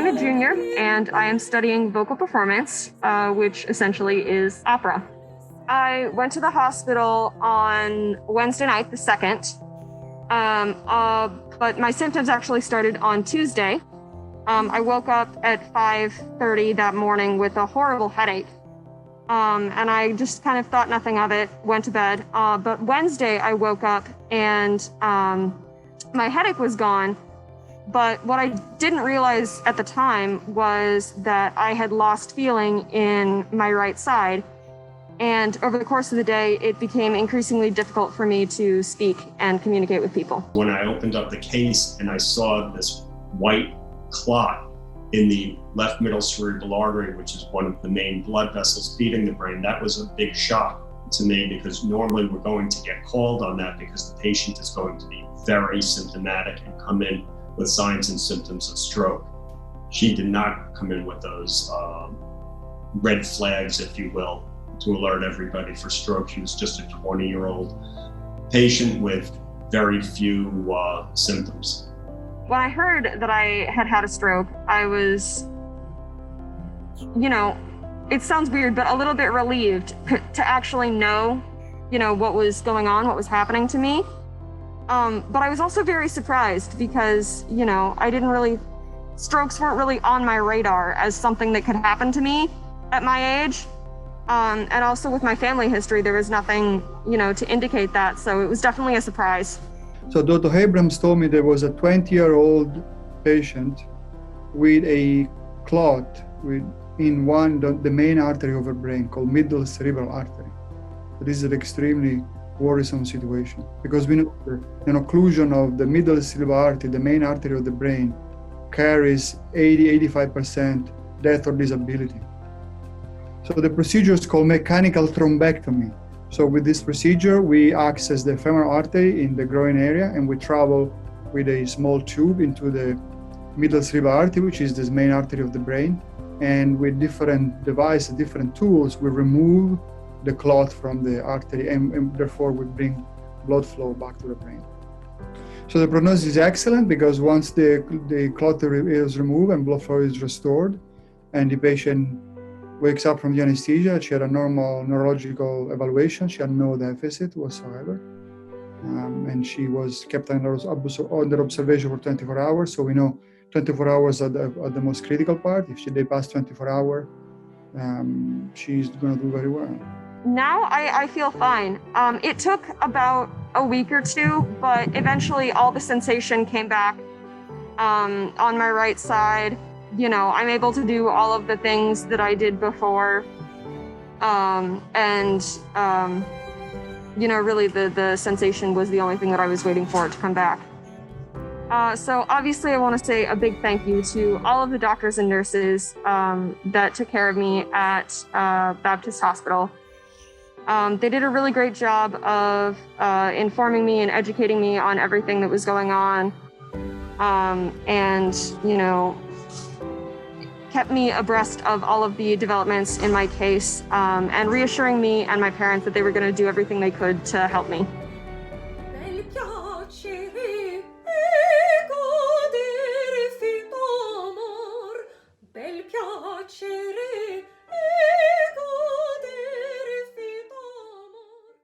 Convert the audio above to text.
am a junior and I am studying vocal performance, which essentially is opera. I went to the hospital on Wednesday night, the 2nd, but my symptoms actually started on Tuesday. I woke up at 5:30 that morning with a horrible headache, and I just kind of thought nothing of it, went to bed. But Wednesday I woke up and my headache was gone. But what I didn't realize at the time was that I had lost feeling in my right side. And over the course of the day, it became increasingly difficult for me to speak and communicate with people. When I opened up the case and I saw this white clot in the left middle cerebral artery, which is one of the main blood vessels feeding the brain, that was a big shock to me, because normally we're going to get called on that because the patient is going to be very symptomatic and come in with signs and symptoms of stroke. She did not come in with those red flags, if you will, to alert everybody for stroke. She was just a 20-year-old patient with very few symptoms. When I heard that I had had a stroke, I was, it sounds weird, but a little bit relieved to actually know, what was going on, what was happening to me. But I was also very surprised because, strokes weren't really on my radar as something that could happen to me at my age. And also with my family history, there was nothing, to indicate that. So it was definitely a surprise. So Dr. Abrams told me there was a 20-year-old patient with a clot in the main artery of her brain called middle cerebral artery. So this is an extremely worrisome situation because we know an occlusion of the middle cerebral artery, the main artery of the brain, carries 80-85% death or disability. So the procedure is called mechanical thrombectomy. So with this procedure, we access the femoral artery in the groin area and we travel with a small tube into the middle cerebral artery, which is the main artery of the brain. And with different devices, different tools, we remove the clot from the artery and therefore we bring blood flow back to the brain. So the prognosis is excellent because once the clot is removed and blood flow is restored and the patient wakes up from the anesthesia, she had a normal neurological evaluation, she had no deficit whatsoever. And she was kept under observation for 24 hours. So we know 24 hours are the most critical part. If they pass 24 hours, she's going to do very well. Now I feel fine. It took about a week or two, but eventually all the sensation came back on my right side. I'm able to do all of the things that I did before. Really the sensation was the only thing that I was waiting for it to come back. So obviously I want to say a big thank you to all of the doctors and nurses that took care of me at Baptist Hospital. They did a really great job of informing me and educating me on everything that was going on. Kept me abreast of all of the developments in my case, and reassuring me and my parents that they were going to do everything they could to help me. Bel piacere